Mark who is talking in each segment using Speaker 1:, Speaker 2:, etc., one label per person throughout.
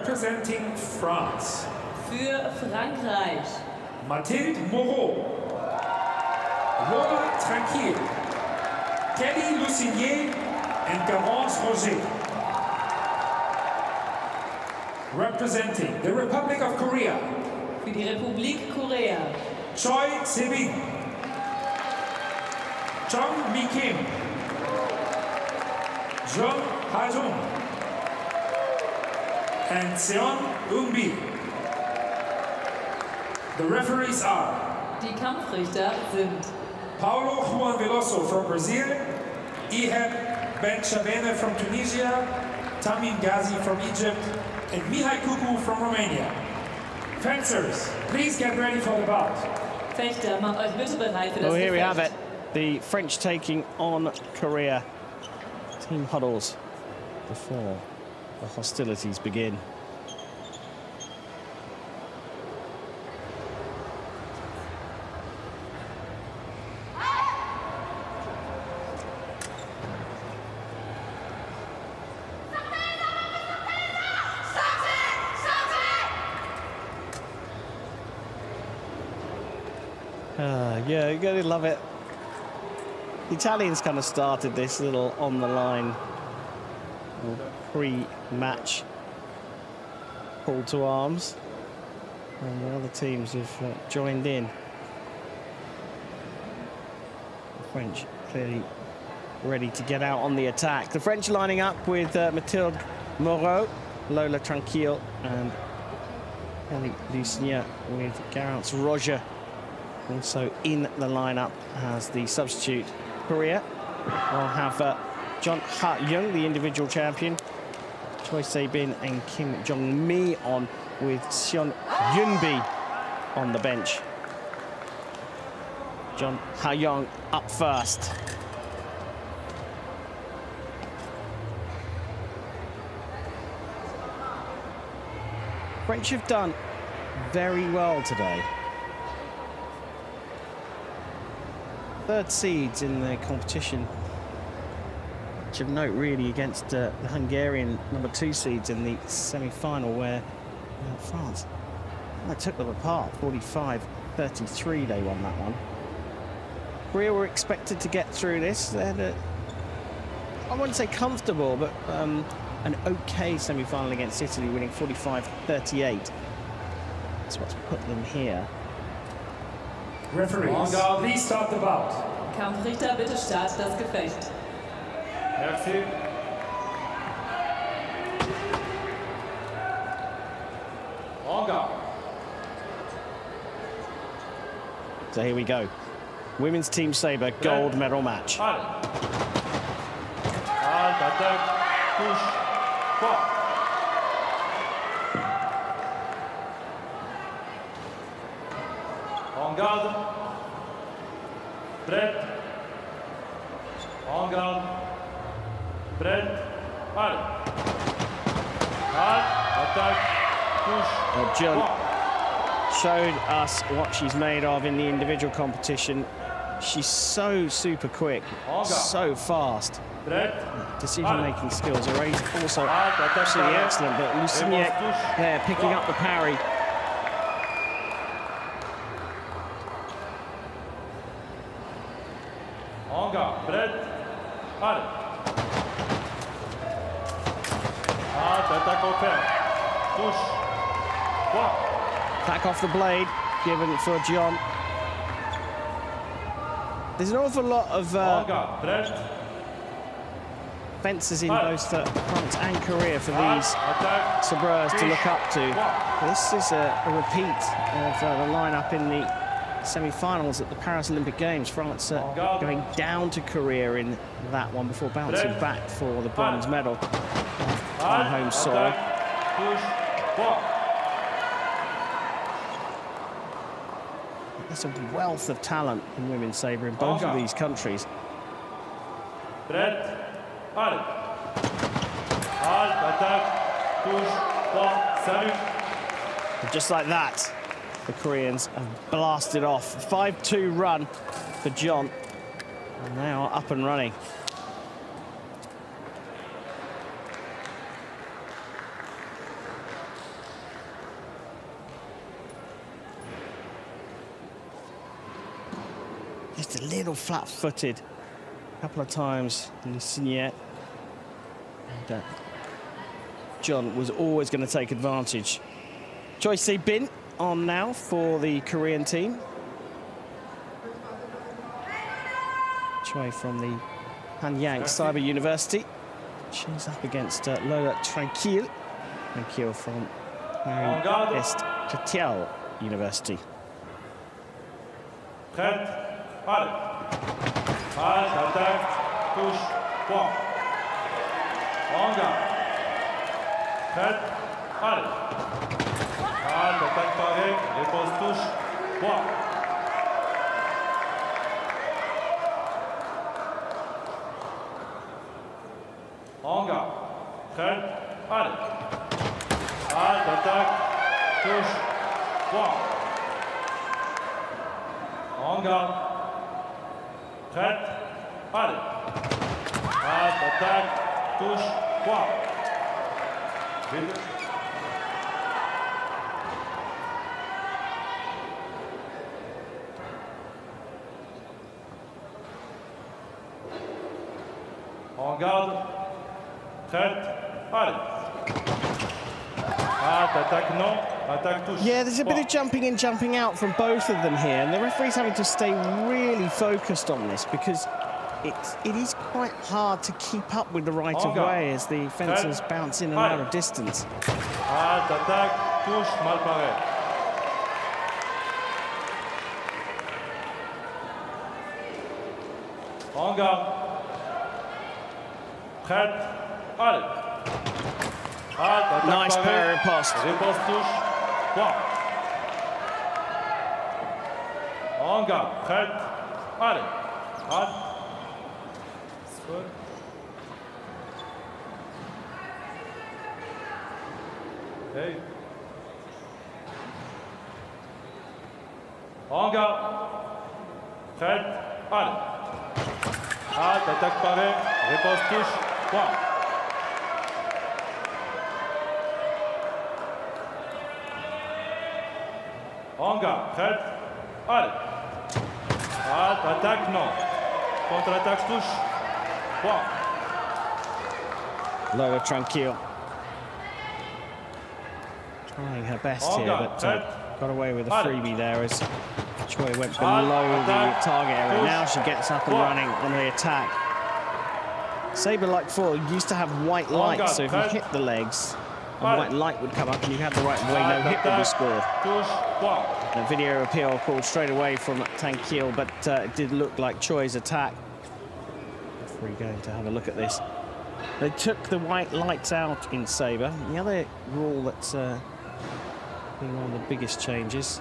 Speaker 1: Representing France.
Speaker 2: Für Frankreich.
Speaker 1: Mathilde MOUROUX. Lola TRANQUILLE. Kelly LUSINIER and Garance Roger. Representing the Republic of Korea.
Speaker 2: Für die Republik Korea.
Speaker 1: CHOI Sebin. Jeongmi Kim. JEON Hayoung. And SEON Eunbi. The referees are
Speaker 2: Die Kampfrichter sind
Speaker 1: Paulo Juan Veloso from Brazil, Ihab Ben Shabene from Tunisia, Tamim Ghazi from Egypt, and Mihai Cucu from Romania. Fencers, please get ready for the bout.
Speaker 2: Fechter, macht euch bitte bereit für das
Speaker 3: Well, here we
Speaker 2: Gefecht.
Speaker 3: have it. The French taking on Korea. Team huddles before the hostilities begin. Yeah, you're going to love it. The Italians kind of started this little on-the-line pre-match call to arms. And the other teams have joined in. The French clearly ready to get out on the attack. The French lining up with Mathilde MOUROUX, Lola TRANQUILLE, and Kelly LUSINIER with Garance Roger also in the lineup as the substitute. Korea will have JEON Hayoung, the individual champion, CHOI Sebin and Kim Jeongmi on, with SEON Eunbi on the bench. JEON Hayoung up first. French have done very well today. Third seeds in the competition, which of note really against the Hungarian #2 seeds in the semi-final, where France took them apart. 45-33 they won that one. Korea were expected to get through this. They had I wouldn't say comfortable, but an okay semi-final against Italy, winning 45-38. That's what's put them here.
Speaker 1: Referees, please start the bout.
Speaker 2: Kampfrichter, bitte start das Gefecht.
Speaker 1: Merci.
Speaker 3: So here we go. Women's Team Sabre gold medal match.
Speaker 4: En garde. Prêt. En garde. Prêt. Allez. Attaque. Push.
Speaker 3: JEON showed us what she's made of in the individual competition. She's so super quick, so fast. Decision-making skills are also absolutely excellent, but LUSINIER there picking up the parry. Back off the blade, given for JEON. There's an awful lot of fences in both France and Korea for these sabreurs to look up to. This is a repeat of the lineup in the semi-finals at the Paris Olympic Games. France going down to Korea in that one before bouncing back for the bronze medal on home soil. There's a wealth of talent in women's sabre in both of these countries. And just like that, the Koreans have blasted off. 5-2 run for JEON, and they are up and running. just a little flat-footed a couple of times, LUSINIER. And JEON was always going to take advantage. CHOI Sebin on now for the Korean team. CHOI from the Hayoung Cyber University. She's up against Lola TRANQUILLE from Est Catial University.
Speaker 4: Prête, allez. Halte, attaque, touche, point. En garde. Prête, allez. Halte, attaque pareil, repose, touche, point. En garde. Prête, allez. Halte, attaque, touche, point. En garde. Prête, allez. Halte, attaque, touche, point. Vite. En garde. Prête, allez. Halte, attaque non, attaque touche.
Speaker 3: Yeah, there's a bit of jumping in, jumping out from both of them here, and the referee's having to stay really focused on this because it is quite hard to keep up with the right of way as the fencers bounce in and out of distance.
Speaker 4: Halte, attaque, touche, mal pareil. En garde. Prête, allez. Halte, attaque
Speaker 3: Nice
Speaker 4: pareil.
Speaker 3: parry post.
Speaker 4: Repose, touche, point. En garde, prête, allez. Halte. Good. Hey. En garde. Prête, allez. Halte, attaque pareil, repose, touche, point. En garde, prête, allez. Halte, attaque, non. Contre-attaque, touche, point.
Speaker 3: Lola TRANQUILLE trying her best here, but got away with a freebie there as CHOI went below the target area. Now she gets up and running on the attack. SABRE, like before, used to have white light, so if you hit the legs, a white light would come up and you had the right way, no hit would be scored. A video appeal called straight away from TRANQUILLE, but it did look like CHOI's attack. We're going to have a look at this. They took the white lights out in SABRE. The other rule that's been one of the biggest changes.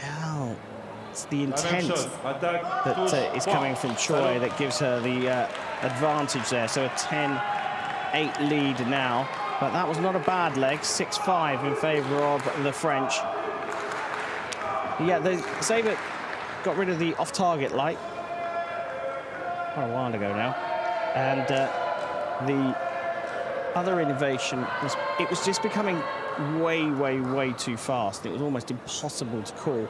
Speaker 3: Now, it's the intent that is coming from CHOI that gives her the advantage there. So a 10-8 lead now. But that was not a bad leg, 6-5 in favour of the French. Yeah, SABRE got rid of the off-target light quite a while ago now, and the other innovation was it was just becoming way too fast. It was almost impossible to call,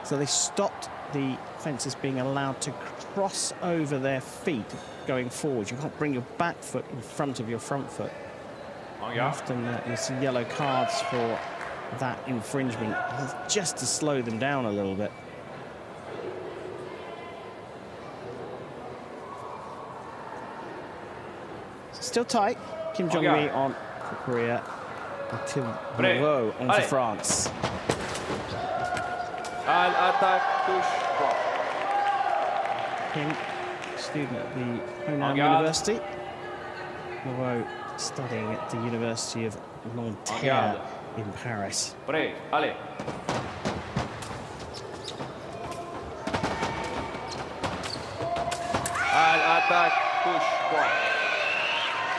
Speaker 3: so they stopped the fencers being allowed to cross over their feet going forward. You can't bring your back foot in front of your front foot. Often you see yellow cards for that infringement, just to slow them down a little bit. Still tight. Kim Jeongmi on for Korea. Mathilde MOUROUX on for France. Kim, student at the Hunan University. MOUROUX studying at the University of Nanterre in Paris.
Speaker 5: Allez. Attaque, touche, point.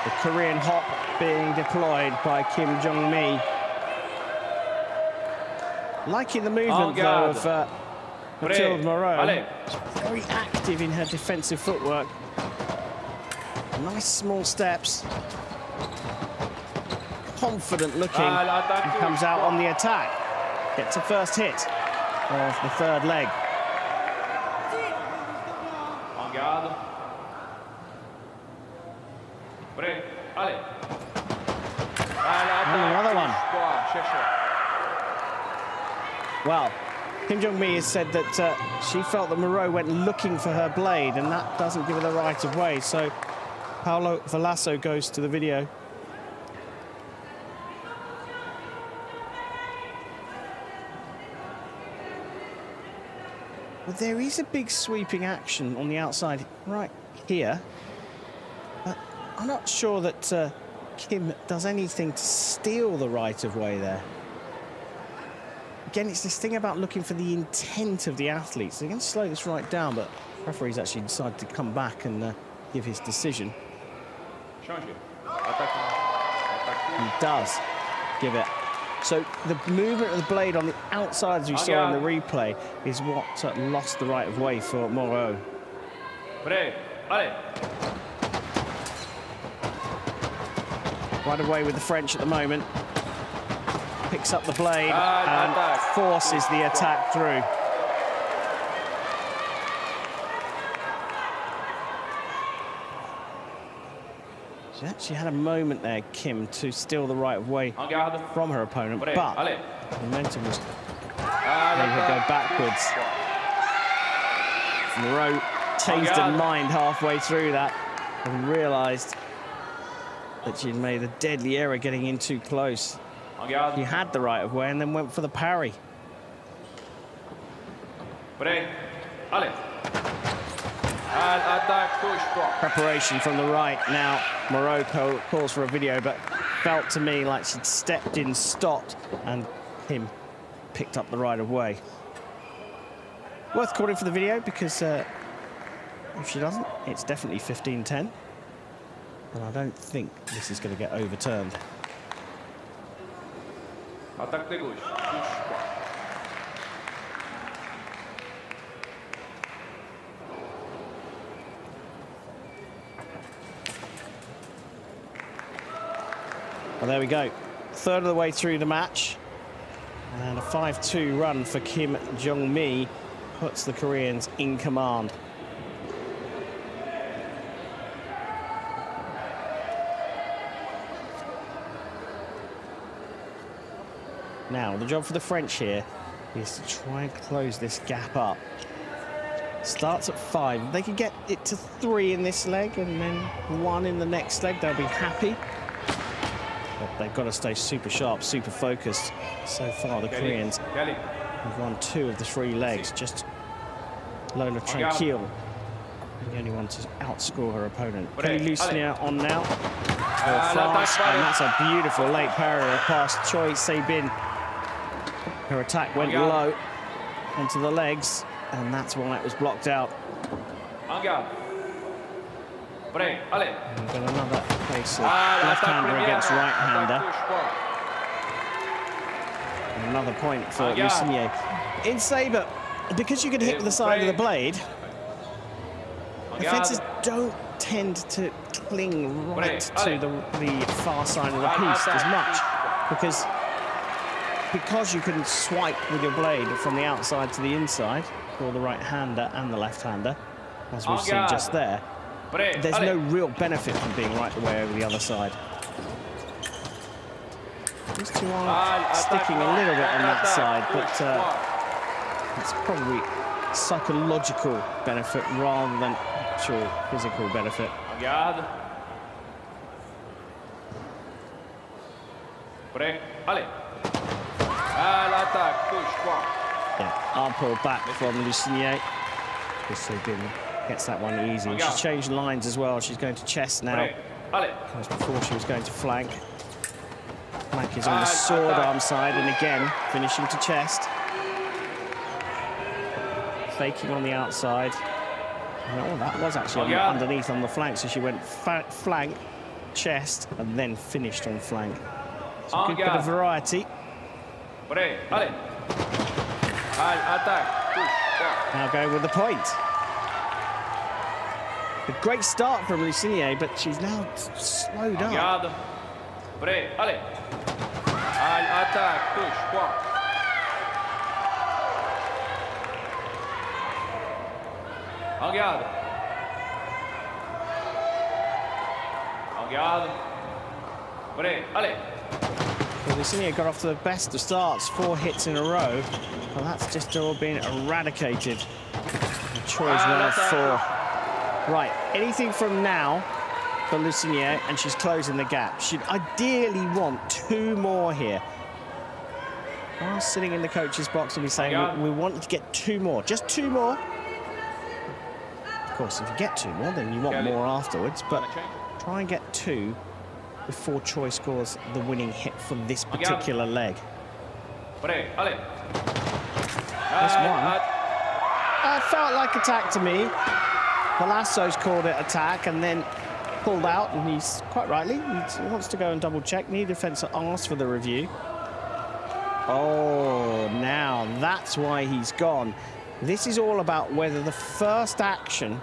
Speaker 3: The Korean hop being deployed by Kim Jeongmi. Liking the movement though of Mathilde MOUROUX. Very active in her defensive footwork. Nice small steps. Confident looking and comes out on the attack. gets a first hit of the third leg.
Speaker 4: En garde. Prêt, allez.
Speaker 3: And another one.
Speaker 4: Cherchez.
Speaker 3: Well, Kim Jeongmi has said that she felt that Moreau went looking for her blade, and that doesn't give her the right of way. So Paulo Veloso goes to the video. But there is a big sweeping action on the outside right here. But I'm not sure that Kim does anything to steal the right of way there. Again, it's this thing about looking for the intent of the athletes. They're going to slow this right down, but the referee's actually decided to come back and give his decision. He does give it. So the movement of the blade on the outside, as we saw in the replay, is what lost the right of way for Moreau.
Speaker 4: Prêt, allez.
Speaker 3: Right away with the French at the moment. Picks up the blade and forces the attack through. She actually had a moment there, Kim, to steal the right of way from her opponent, but momentum was made her go backwards. Moreau changed her mind halfway through that and realised that she'd made a deadly error getting in too close. She had the right of way and then went for the parry. Preparation from the right. Now Moreau calls for a video, but felt to me like she'd stepped in, stopped, and Kim picked up the right of way. Worth calling for the video because if she doesn't, it's definitely 15-10. And I don't think this is going to get overturned.
Speaker 4: Attaque de gauche. Touche droit.
Speaker 3: Well, there we go. Third of the way through the match. And a 5-2 run for Kim Jeongmi puts the Koreans in command. Now, the job for the French here is to try and close this gap up. Starts at 5. They can get it to 3 in this leg and then 1 in the next leg. They'll be happy. But they've got to stay super sharp, super focused. So far, the Koreans have won 2 of the 3 legs. Just Lola Tranquille, the only one to outscore her opponent. Kelly Lusinier on now for France, and that's a beautiful late parry past CHOI Sebin. Her attack went low onto the legs, and that's why it was blocked out. And got another case of left-hander against right-hander. Another point for Lusinier. In Sabre, because you can hit with the side of the blade, offences don't tend to cling right to the far side of the piece as much, because you can swipe with your blade from the outside to the inside for the right-hander and the left-hander, as we've seen just there. There's no real benefit from being right the way over the other side. These two are sticking a little bit on that side, but it's probably psychological benefit rather than actual physical benefit.
Speaker 4: Yeah,
Speaker 3: arm pull back from Lusinier. Sebin gets that one easy. She's changed lines as well. She's going to chest now. Because before she was going to flank. Flank is on the sword arm side, and again finishing to chest. Faking on the outside. No, that was actually underneath on the flank, so she went flank, chest, and then finished on flank. So good bit of variety. Now going with the point. A great start from Lusinier, but she's now slowed up.
Speaker 4: En garde. En garde. Prêt. Allez.
Speaker 3: Well, LUSINIER got off to the best of starts, 4 hits in a row. Well, that's just all been eradicated. And CHOI's one of 4. Right, anything from now for LUSINIER, and she's closing the gap. She'd ideally want 2 more here. While sitting in the coach's box and be saying, we want to get 2 more, just 2 more. Of course, if you get 2 more, then you want more afterwards, but try and get 2 before CHOI scores the winning hit for this particular leg.
Speaker 4: Prêt. Allez.
Speaker 3: This one, felt like attack to me. Velasso's called it attack and then pulled out, and he's quite rightly, he wants to go and double check. Neither defender asked for the review. Oh, now that's why he's gone. This is all about whether the first action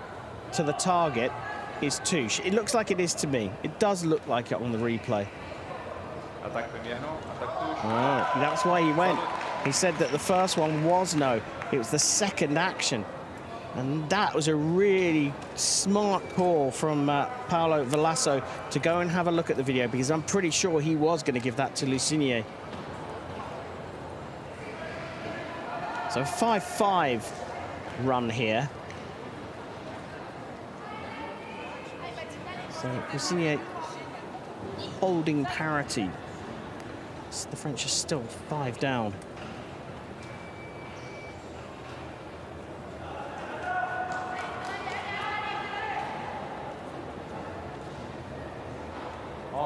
Speaker 3: to the target is touche. It looks like it is to me. It does look like it on the replay.
Speaker 4: Attaque première, non? Attaque touche.
Speaker 3: Oh, that's why he went. He said that the first one was no. It was the second action. And that was a really smart call from Paolo Velasso to go and have a look at the video, because I'm pretty sure he was going to give that to LUSINIER. So 5-5 run here. So LUSINIER holding parity. So the French are still 5 down.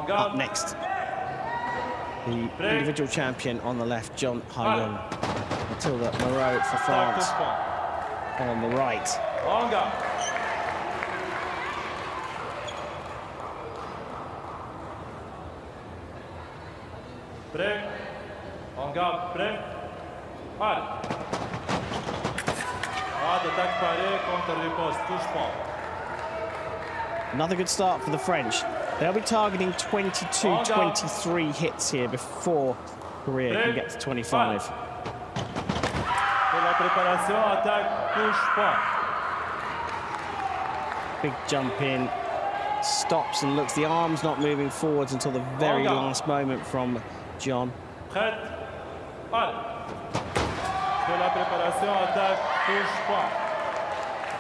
Speaker 3: Up next, the individual champion on the left, JEON Hayoung. Mathilde MOUROUX for France on the right.
Speaker 6: Prêt. En garde. Prêt. Allez. Attaque parée contre riposte. Touche pas.
Speaker 3: Another good start for the French. They'll be targeting 22, 23 hits here before Korea can get to 25.
Speaker 6: Pour la préparation, attaque, touche pas.
Speaker 3: Big jump in, stops and looks. The arm's not moving forwards until the very last moment from JEON.
Speaker 6: Prête. Allez. Pour la préparation, attaque, touche pas.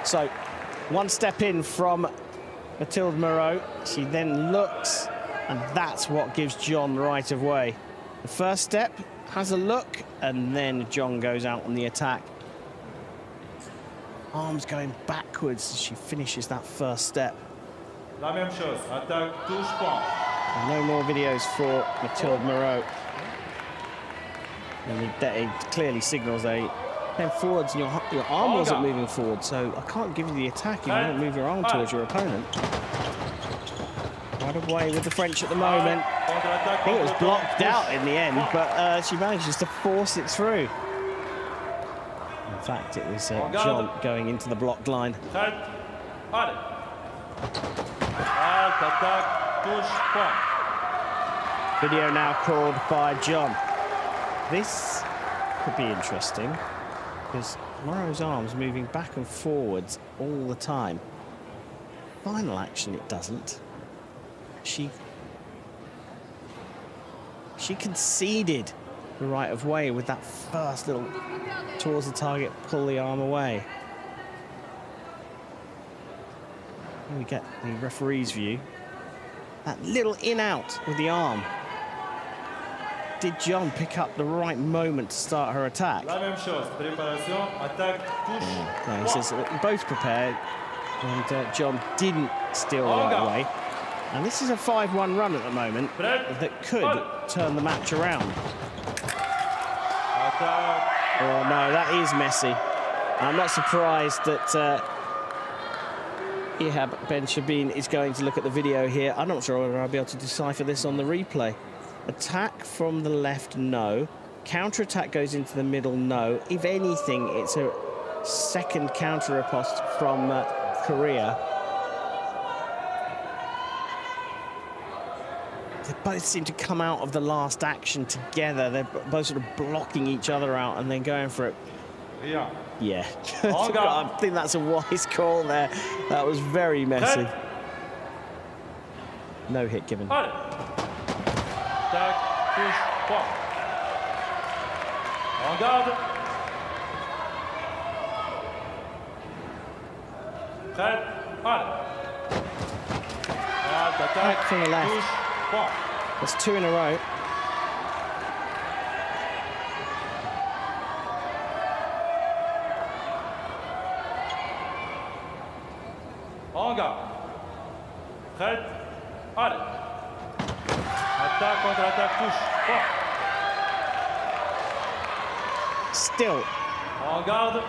Speaker 3: So, one step in from Mathilde MOUROUX. She then looks, and that's what gives JEON the right of way. The first step has a look, and then JEON goes out on the attack. Arms going backwards as she finishes that first step.
Speaker 6: La même chose, attaque, touche pas.
Speaker 3: And no more videos for Mathilde MOUROUX. And it clearly signals they came forwards, and your arm wasn't moving forward, so I can't give you the attack if you don't move your arm towards your opponent. Right away with the French at the moment. I think it was blocked out in the end, but she manages to force it through. In fact, it was JEON going into the blocked line. Video now called by JEON. This could be interesting, because MOUROUX's arm's moving back and forwards all the time. Final action, it doesn't. She conceded the right of way with that first little towards the target, pull the arm away. And we get the referee's view. That little in-out with the arm. Did JEON pick up the right moment to start her attack?
Speaker 6: La même chose, préparation, attaque, touche.
Speaker 3: No, he says both prepared, and JEON didn't steal the right way. And this is a 5-1 run at the moment that could turn the match around. Oh no, that is messy. I'm not surprised that Ihab Ben Shabin is going to look at the video here. I'm not sure whether I'll be able to decipher this on the replay. Attack from the left, no. Counter-attack goes into the middle, no. If anything, it's a second counter-riposte from Korea. They both seem to come out of the last action together. They're both sort of blocking each other out and then going for it.
Speaker 6: Rien.
Speaker 3: Yeah,
Speaker 6: En garde.
Speaker 3: I think that's a wise call there. That was very messy.
Speaker 6: Prête.
Speaker 3: No hit given.
Speaker 6: Allez. Tac, touche, point. En garde. Prête. Allez. Tac,
Speaker 3: Back from the left.
Speaker 6: touche, point.
Speaker 3: That's 2 in a row.
Speaker 6: En garde. Prête. Allez. Attaque, contre-attaque, touche. Point.
Speaker 3: Still,
Speaker 6: En garde.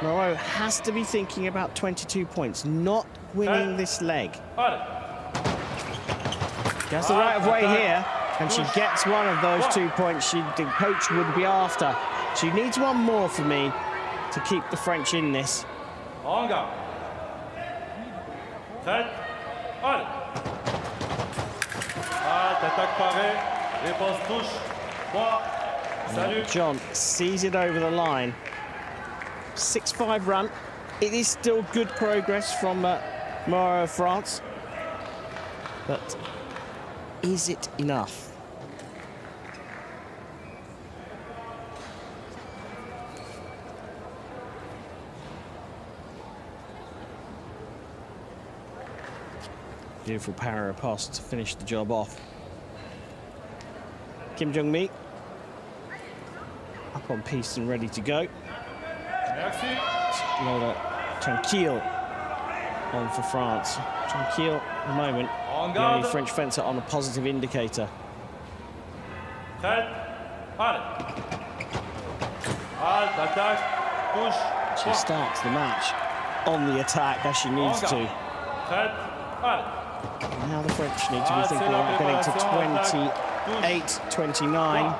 Speaker 3: Moreau has to be thinking about 22 points, not winning this leg.
Speaker 6: Allez.
Speaker 3: She has the right of way here, and she gets one of those 2 points the coach would be after. She needs one more for me to keep the French in this.
Speaker 6: En garde. Prête. Allez. Attaque parée. Réponse touche. Point. Salut.
Speaker 3: John sees it over the line. 6-5 run. It is still good progress from MOUROUX France. But is it enough? Beautiful para pass to finish the job off. Jeongmi up on piece and ready to go.
Speaker 6: Merci.
Speaker 3: Lola Tranquille on for France. Tranquille at the moment.
Speaker 6: En
Speaker 3: The only
Speaker 6: garde.
Speaker 3: French fencer on a positive indicator.
Speaker 6: Prête. Allez. Halte, attaque, touche.
Speaker 3: She
Speaker 6: Point.
Speaker 3: starts the match on the attack as she needs to.
Speaker 6: Prête. Allez.
Speaker 3: Now the French need to be thinking about getting to 28-29.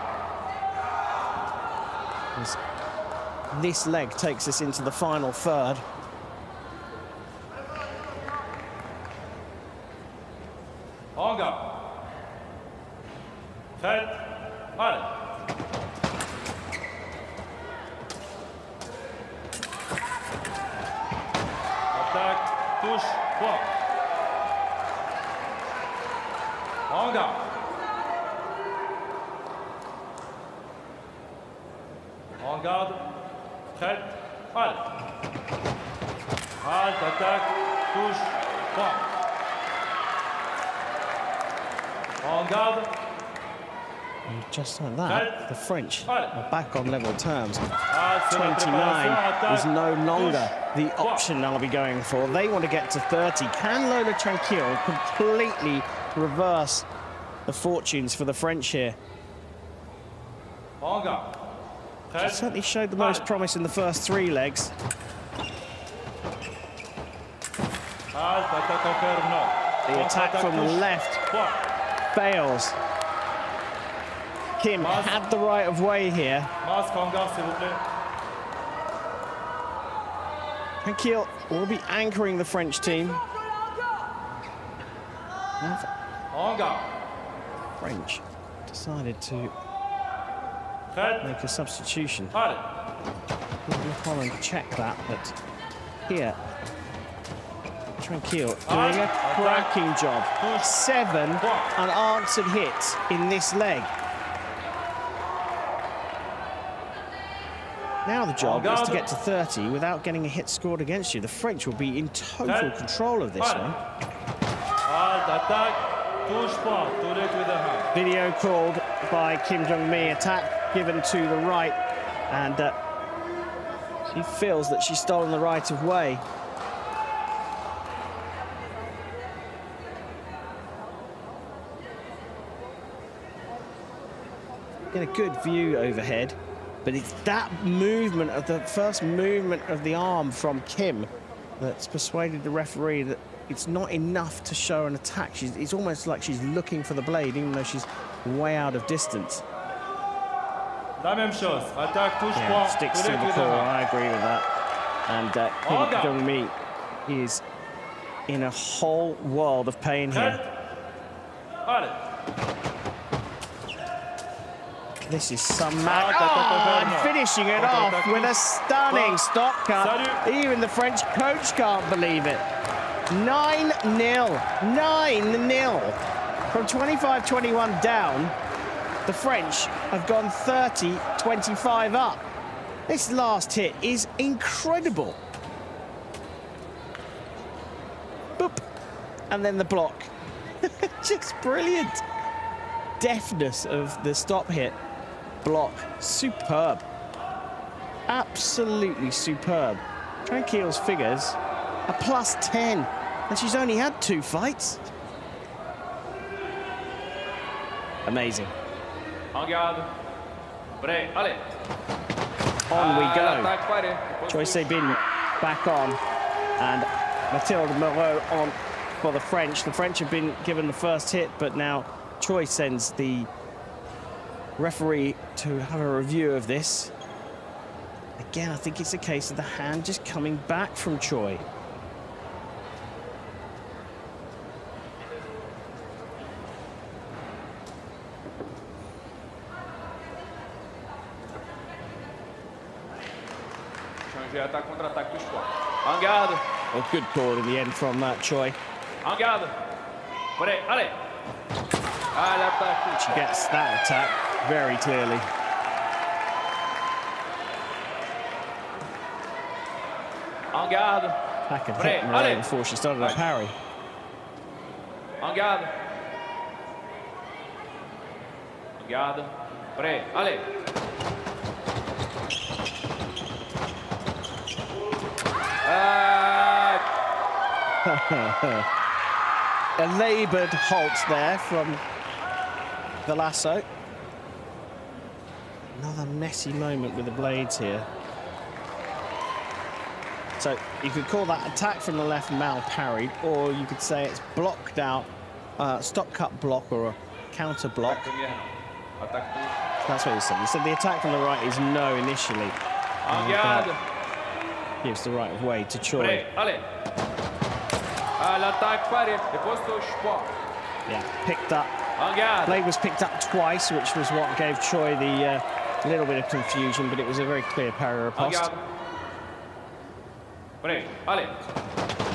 Speaker 3: As this leg takes us into the final third.
Speaker 6: En garde. Prête. Allez. Attaque, touche, point. En garde. En garde. Prête. Allez. Halte, attaque, touche, point. En garde.
Speaker 3: And just like that, the French are back on level terms.
Speaker 6: Halte,
Speaker 3: 29 is no longer
Speaker 6: touche,
Speaker 3: the option I'll be going for. They want to get to 30. Can Lola Tranquille completely reverse the fortunes for the French here?
Speaker 6: En garde.
Speaker 3: She
Speaker 6: Prête.
Speaker 3: certainly showed the most promise in the first 3 legs.
Speaker 6: Halte, attaque en fer, non.
Speaker 3: The attack from the left
Speaker 6: Point.
Speaker 3: fails. Kim had the right of way here.
Speaker 6: Masque en garde, s'il vous plaît.
Speaker 3: Tranquille will be anchoring the French team. And
Speaker 6: En garde.
Speaker 3: French decided to
Speaker 6: Prête.
Speaker 3: make a substitution.
Speaker 6: Allez.
Speaker 3: Holland check that, but here, Tranquille doing a cracking job. 7 unanswered hits in this leg. Now the job is to get to 30 without getting a hit scored against you. The French will be in total control of this one.
Speaker 6: Halte, attaque, touche point. Tourne with the hand.
Speaker 3: Video called by Jeongmi, attack given to the right, and she feels that she's stolen the right of way. Get a good view overhead, but it's that movement of the first movement of the arm from Kim that's persuaded the referee that it's not enough to show an attack. It's almost like she's looking for the blade, even though she's way out of distance.
Speaker 6: La même chose. Attaque, touche
Speaker 3: Yeah,
Speaker 6: point.
Speaker 3: sticks to
Speaker 6: Tourne
Speaker 3: the
Speaker 6: with the
Speaker 3: core.
Speaker 6: hand.
Speaker 3: I agree with that. And
Speaker 6: Olga.
Speaker 3: Jeongmi is in a whole world of pain
Speaker 6: Prête.
Speaker 3: here.
Speaker 6: Allez.
Speaker 3: This is some
Speaker 6: Ah,
Speaker 3: and finishing it off with a stunning stop cut.
Speaker 6: Salut.
Speaker 3: Even the French coach can't believe it. 9-0. 9-0. From 25-21 down, the French have gone 30-25 up. This last hit is incredible. Boop. And then the block. Just brilliant. Deftness of the stop hit. Block. Superb. Absolutely superb. Tranquille's figures are +10. And she's only had 2 fights. Amazing.
Speaker 4: En garde. Prêt, allez.
Speaker 3: On we go.
Speaker 4: L'attaque, paré.
Speaker 3: CHOI Sebin back on. And Mathilde Moreau on for the French. The French have been given the first hit, but now CHOI sends the referee to have a review of this. Again, I think it's a case of the hand just coming back from CHOI.
Speaker 4: Changer attaque contre-attaque, touche pas. En garde.
Speaker 3: A good call in the end from CHOI.
Speaker 4: En garde. Prêt, allez. À l'attaque, touche.
Speaker 3: She gets that attack very clearly.
Speaker 4: En garde.
Speaker 3: Back and
Speaker 4: Prêt,
Speaker 3: hit Moreau
Speaker 4: allez.
Speaker 3: before she started a parry.
Speaker 4: En garde. En garde. Prêt, allez.
Speaker 3: A laboured halt there from the lasso. Another messy moment with the blades here. So you could call that attack from the left mal-parried, or you could say it's blocked out, stop cut block or a counter block.
Speaker 4: Attaque touche.
Speaker 3: That's what you said. You said the attack from the right is no initially.
Speaker 4: En garde.
Speaker 3: Gives the right of way to CHOI.
Speaker 4: Prêt, allez. À l'attaque, paré. Depois touche pas.
Speaker 3: Yeah, picked up.
Speaker 4: En garde.
Speaker 3: Blade was picked up twice, which was what gave CHOI the little bit of confusion, but it was a very clear parry
Speaker 4: En
Speaker 3: riposte.
Speaker 4: garde. Prêt, allez.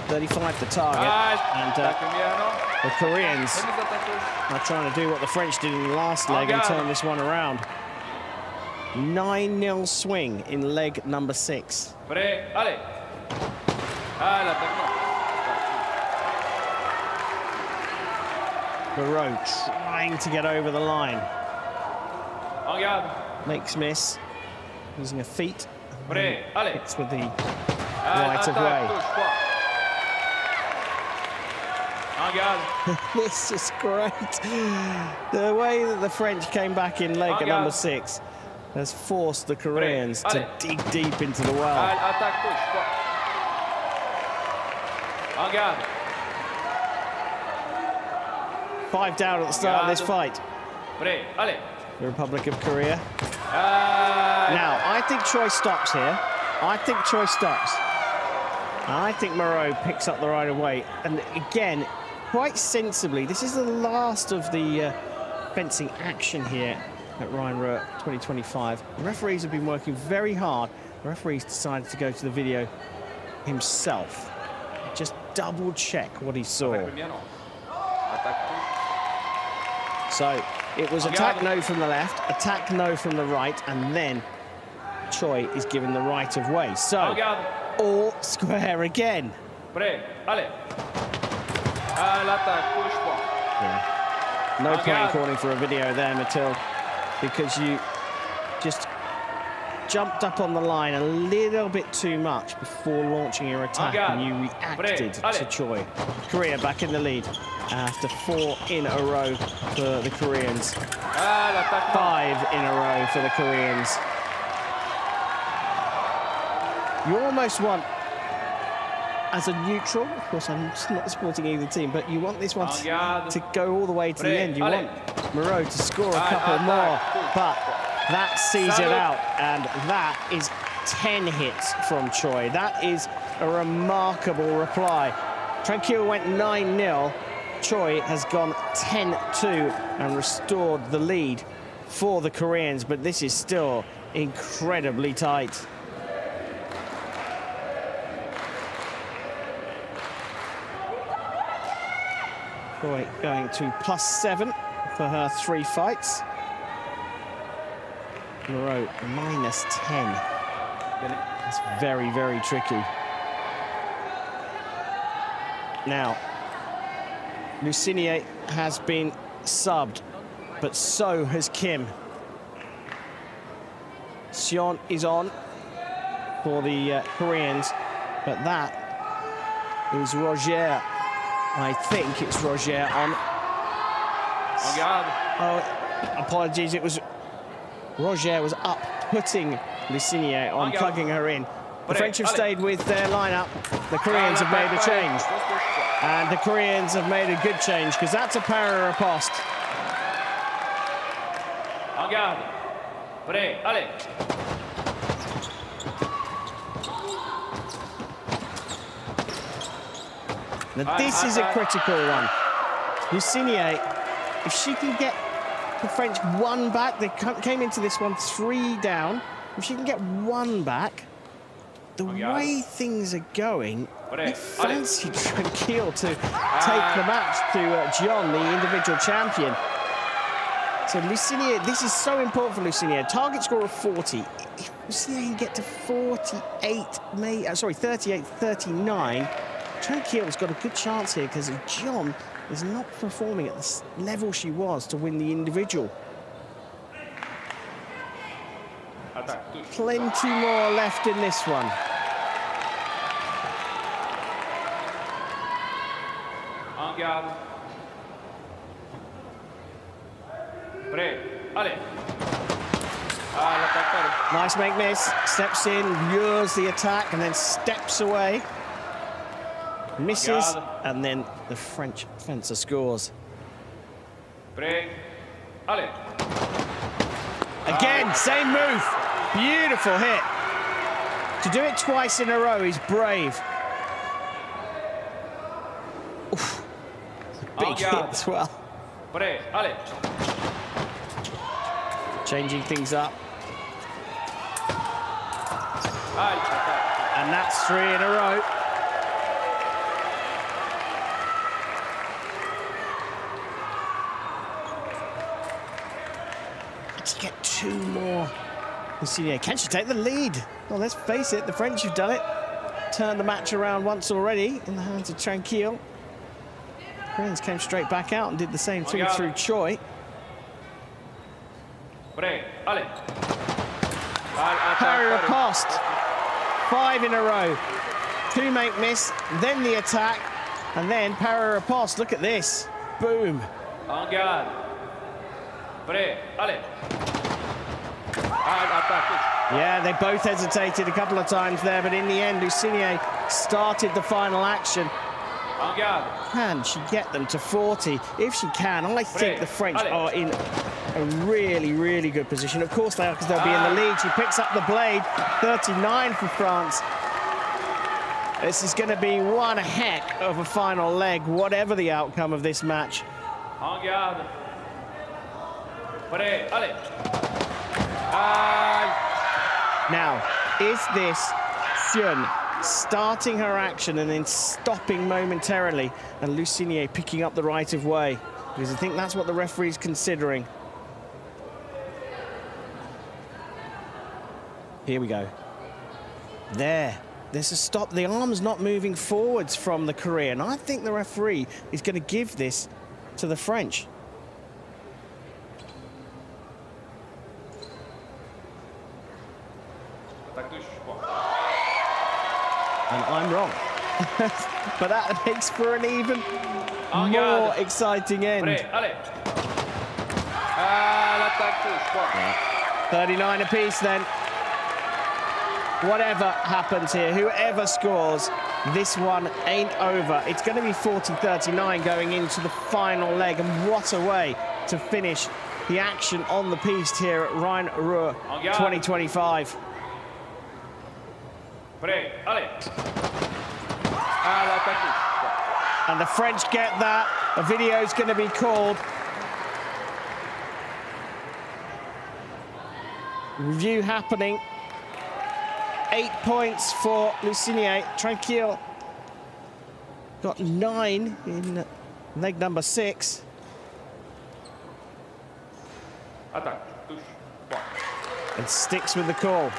Speaker 3: 35 the target, and
Speaker 4: Attaque première, non?
Speaker 3: the Koreans
Speaker 4: Remise attaque touche.
Speaker 3: are trying to do what the French did in the last leg and turn this one around. 9-0 swing in leg number 6.
Speaker 4: Prêt, allez. À l'attaque, non.
Speaker 3: Moreau trying to get over the line.
Speaker 4: En garde.
Speaker 3: Makes miss, using a feet.
Speaker 4: Prêt, allez.
Speaker 3: Hits with the
Speaker 4: À
Speaker 3: right of
Speaker 4: l'attaque,
Speaker 3: way.
Speaker 4: touche pas. En garde.
Speaker 3: This is great. The way that the French came back in leg at number 6 has forced the Koreans to dig deep into the well.
Speaker 4: Attaque touche pas. En garde.
Speaker 3: 5 down at the start of this fight.
Speaker 4: Prêt, allez.
Speaker 3: The Republic of Korea.
Speaker 4: Ah,
Speaker 3: Now, I think CHOI stops here. I think CHOI stops. I think Moreau picks up the right of way. And again, quite sensibly, this is the last of the fencing action here at Rhine-Ruhr 2025. The referees have been working very hard. The referees decided to go to the video himself. Just double check what he saw.
Speaker 4: attaque première, non. Attaque touche.
Speaker 3: So it was attack no from the left, attack no from the right, and then CHOI is given the right of way. So
Speaker 4: En garde.
Speaker 3: all square again.
Speaker 4: Prêt, allez. À l'attaque, touche pas.
Speaker 3: Yeah. No point in calling for a video there, Mathilde, because you just jumped up on the line a little bit too much before launching your attack, and you reacted to CHOI. Korea back in the lead after 4 in a row for the Koreans.
Speaker 4: À l'attaque,
Speaker 3: 5 in a row for the Koreans. You almost want, as a neutral, of course I'm not supporting either team, but you want this one to go all the way to the end. You want Moreau to score a couple more, but that sees it out, and that is 10 hits from CHOI. That is a remarkable reply. Tranquille went 9-0. CHOI has gone 10-2 and restored the lead for the Koreans, but this is still incredibly tight. Choi going to +7 for her 3 fights. Mourou -10. It's very, very tricky. Now, Lusinier has been subbed, but so has Kim. SEON is on for the Koreans, but that is Roger. I think it's Roger on. Oh, apologies, it was Roger was up putting Lusinier on, plugging her in. The French have stayed with their lineup. The Koreans have made a change. And the Koreans have made a good change, because that's a para riposte.
Speaker 4: En garde. Prêt, allez.
Speaker 3: Now this is a critical one. Lusinier, if she can get the French 1 back, they came into this one 3 down. If she can get 1 back, the way things are going, I fancy Tranquille to take the match to JEON, the individual champion. So Lusinier, this is so important for Lusinier. Target score of 40. If Lusinier can get to 38-39, Tranquille's got a good chance here, because JEON is not performing at the level she was to win the individual. Plenty more left in this one.
Speaker 4: En garde. Prêt, allez.
Speaker 3: Nice make miss. Steps in, lures the attack, and then steps away. Misses, and then the French fencer scores.
Speaker 4: Prêt, allez.
Speaker 3: Again, same move. Beautiful hit. To do it twice in a row is brave. Oof. Big hit as well.
Speaker 4: Prêt, allez.
Speaker 3: Changing things up. And that's 3 in a row. Let's get 2 more. Lusinier, can she take the lead? Well, let's face it, the French have done it. Turned the match around once already in the hands of Tranquille. Koreans came straight back out and did the same thing through Choi. Parry riposte. 5 in a row. 2 make miss, then the attack, and then parry riposte. Look at this. Boom.
Speaker 4: En garde. Prêt, allez.
Speaker 3: Yeah, they both hesitated a couple of times there, but in the end, Lusinier started the final action.
Speaker 4: En garde.
Speaker 3: Can she get them to 40? If she can, I think the French are in a really, really good position. Of course they are, because they'll be in the lead. She picks up the blade. 39 for France. This is going to be one heck of a final leg, whatever the outcome of this match.
Speaker 4: En garde. Prêt, allez.
Speaker 3: Now, is this SEON starting her action and then stopping momentarily, and Lusinier picking up the right of way? Because I think that's what the referee's considering. Here we go. There's a stop. The arm's not moving forwards from the Korean. I think the referee is going to give this to the French. And I'm wrong. But that makes for an even more exciting end. 39 apiece then. Whatever happens here, whoever scores, this one ain't over. It's going to be 40-39 going into the final leg, and what a way to finish the action on the piste here at Rhine-Ruhr 2025. And the French get that. A video is going to be called. Review happening. 8 points for Lusinier. Tranquille got 9 in leg number 6.
Speaker 5: Attack. Touche. Point.
Speaker 3: And sticks with the call.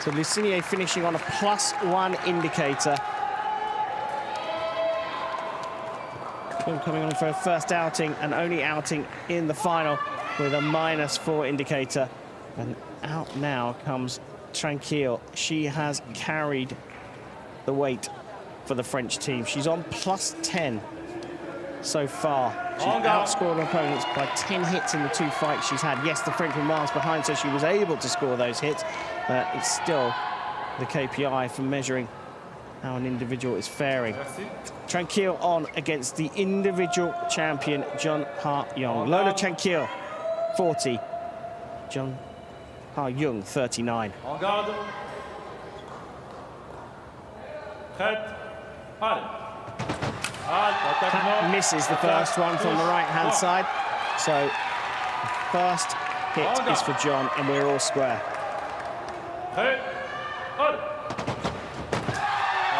Speaker 3: So Lusinier finishing on a +1 indicator. Coming on for her first outing and only outing in the final with a -4 indicator. And out now comes Tranquille. She has carried the weight for the French team. She's on +10 so far. She's outscored opponents by 10 hits in the 2 fights she's had. Yes, the French were miles behind, so she was able to score those hits, but it's still the KPI for measuring how an individual is faring. Tranquille on against the individual champion, JEON Hayoung. Lola Tranquille, 40. JEON Hayoung, 39.
Speaker 6: En garde. Prête. Allez.
Speaker 3: That misses the first one from the right-hand side. So the first hit is for JEON, and we're all square.
Speaker 6: Prêt. Allez.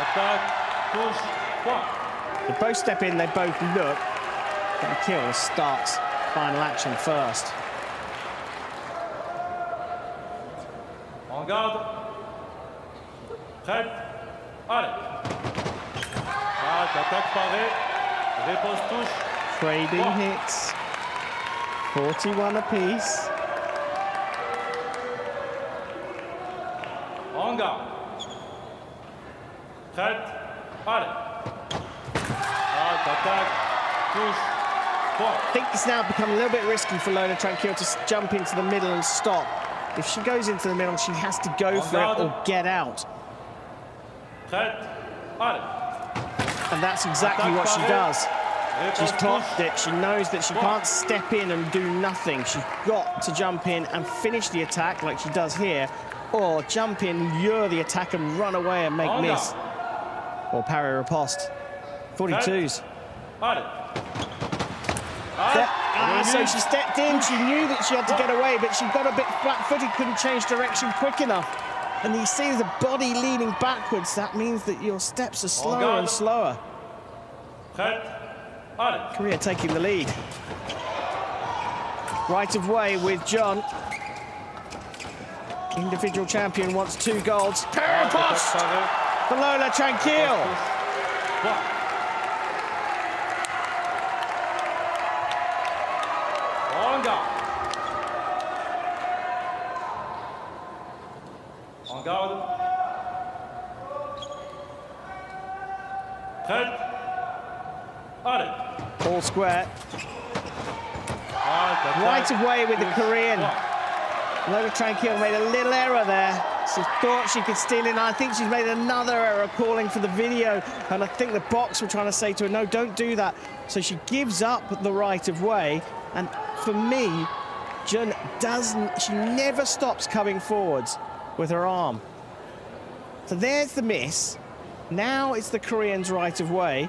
Speaker 6: Attaque. Touche. Point.
Speaker 3: They both step in, they both look. Tranquille starts final action first.
Speaker 6: En garde. Prête. Allez. Attaque parée. Réponse touche.
Speaker 3: Trading hits. 41 apiece.
Speaker 6: En garde. Prête. Allez. Attaque. Touche. Point.
Speaker 3: I think it's now become a little bit risky for Lola Tranquille to jump into the middle and stop. If she goes into the middle, she has to go for it or get out.
Speaker 6: Prête. Allez.
Speaker 3: And that's exactly what she does. She's clocked it. She knows that she can't step in and do nothing. She's got to jump in and finish the attack like she does here, or jump in, lure the attack and run away and make miss. Or parry riposte. 42s. So she stepped in, she knew that she had to get away, but she got a bit flat-footed, couldn't change direction quick enough. And you see the body leaning backwards, that means that your steps are slower and slower. Korea taking the lead. Right of way with JEON. Individual champion wants 2 golds. Riposte for Lola Tranquille.
Speaker 6: En garde. Prête. Allez.
Speaker 3: All square. Right of way with the Korean. Lola Tranquille made a little error there. She thought she could steal it, and I think she's made another error calling for the video. And I think the box were trying to say to her, no, don't do that. So she gives up the right of way. And for me, JEON she never stops coming forwards with her arm. So there's the miss. Now it's the Korean's right of way.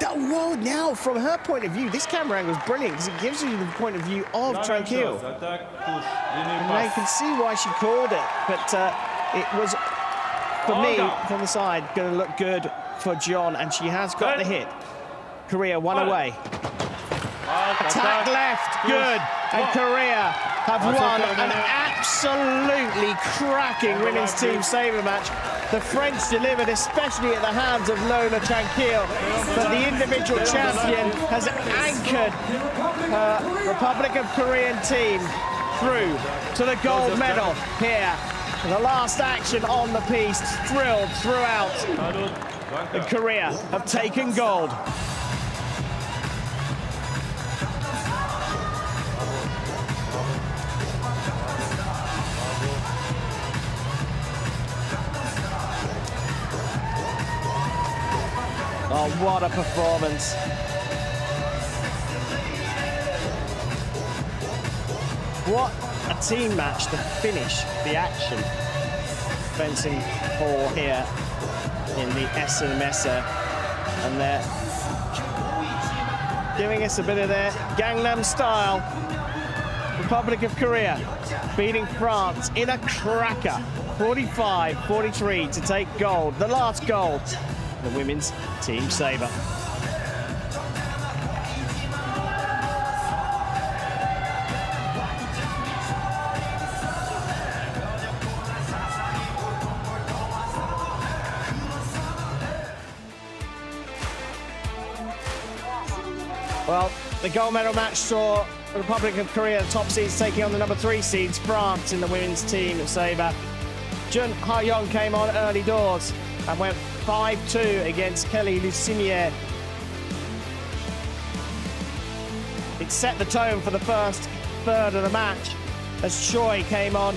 Speaker 3: Whoa, now from her point of view, this camera angle is brilliant because it gives you the point of view of Tranquille. And now you can see why she called it, but it was, for me, from the side, going to look good for JEON, and she has got the hit. Korea one away. Attack left, good, and Korea have won an absolutely cracking women's team sabre match. The French delivered, especially at the hands of Lola Tranquille, but the individual champion has anchored her Republic of Korean team through to the gold medal here. The last action on the piece, thrilled throughout. And Korea have taken gold. Oh, what a performance. What a team match to finish the action. Fencing 4 here in the SEON Messe. And they're giving us a bit of their Gangnam Style. Republic of Korea beating France in a cracker, 45-43 to take gold, the last gold, the women's team sabre. Well, the gold medal match saw the Republic of Korea, the top seeds, taking on the number 3 seeds, France, in the women's team sabre. JEON Hayoung came on early doors and went 5-2 against Kelly LUSINIER. It set the tone for the first third of the match as CHOI came on.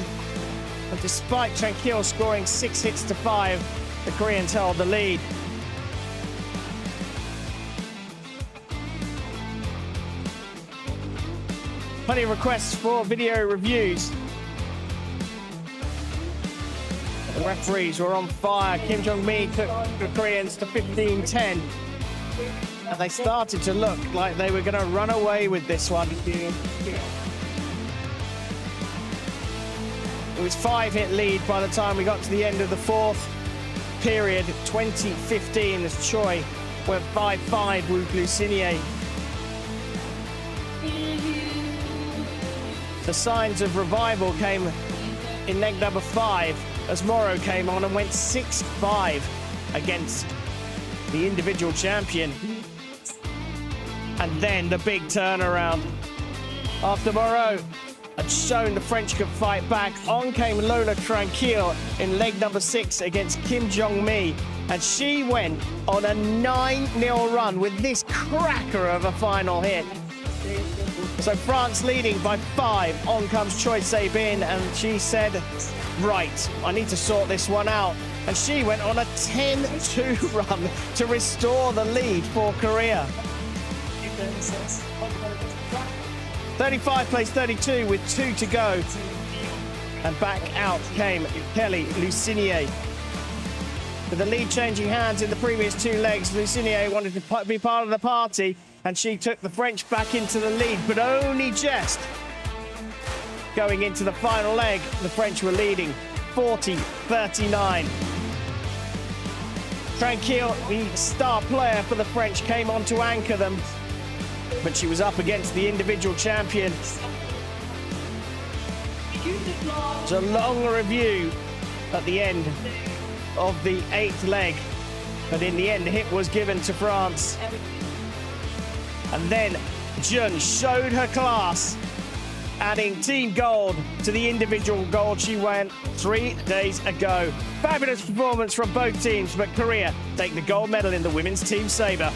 Speaker 3: And despite TRANQUILLE scoring 6 hits to 5, the Koreans held the lead. Plenty of requests for video reviews. The referees were on fire. Jeongmi took the Koreans to 15-10. And they started to look like they were going to run away with this one. It was 5-hit lead by the time we got to the end of the fourth period, 2015, as CHOI went 5-5 with LUSINIER. The signs of revival came in leg number 5 as MOUROUX came on and went 6-5 against the individual champion. And then the big turnaround. After MOUROUX had shown the French could fight back, on came Lola Tranquille in leg number 6 against Jeongmi. And she went on a 9-0 run with this cracker of a final hit. So France leading by 5. On comes CHOI Sebin, and she said, right, I need to sort this one out. And she went on a 10-2 run to restore the lead for Korea. 35 plays 32 with 2 to go. And back out came Kelly LUSINIER. With the lead changing hands in the previous 2 legs, LUSINIER wanted to be part of the party, and she took the French back into the lead, but only just. Going into the final leg, the French were leading 40-39. Tranquille, the star player for the French, came on to anchor them, but she was up against the individual champion. It's a long review at the end of the 8th leg, but in the end, the hit was given to France. And then JEON showed her class, adding team gold to the individual gold she won 3 days ago. Fabulous performance from both teams, but Korea take the gold medal in the women's team sabre.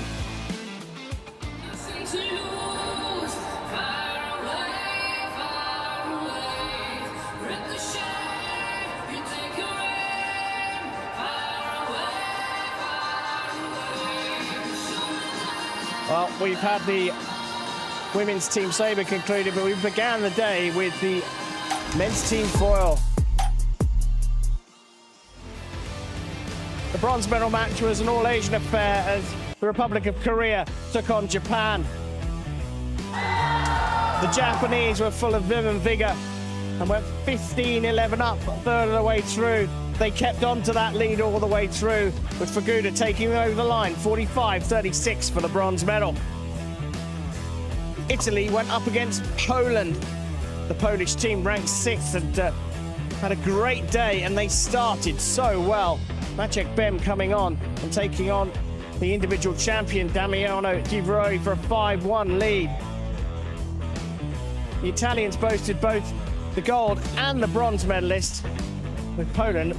Speaker 3: Well, we've had the women's team sabre concluded, but we began the day with the men's team foil. The bronze medal match was an all-Asian affair as the Republic of Korea took on Japan. The Japanese were full of vim and vigor and went 15-11 up a third of the way through. They kept on to that lead all the way through, with Figuda taking over the line, 45-36 for the bronze medal. Italy went up against Poland. The Polish team ranked 6th and had a great day, and they started so well. Maciek Bem coming on and taking on the individual champion, Damiano Di Roi, for a 5-1 lead. The Italians boasted both the gold and the bronze medalist, with Poland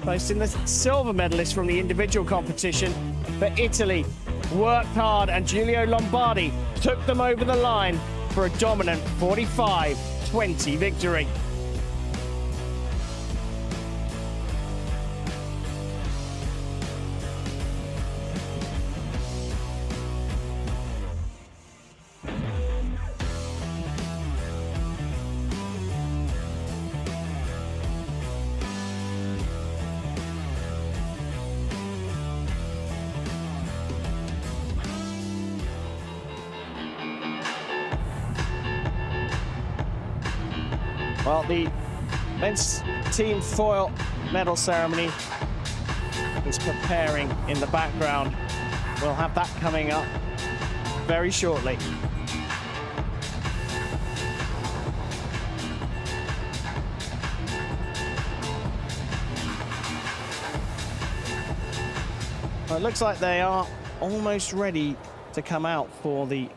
Speaker 3: boasting the silver medalist from the individual competition. But Italy worked hard, and Giulio Lombardi took them over the line for a dominant 45-20 victory. Well, the men's team foil medal ceremony is preparing in the background. We'll have that coming up very shortly. Well, it looks like they are almost ready to come out for the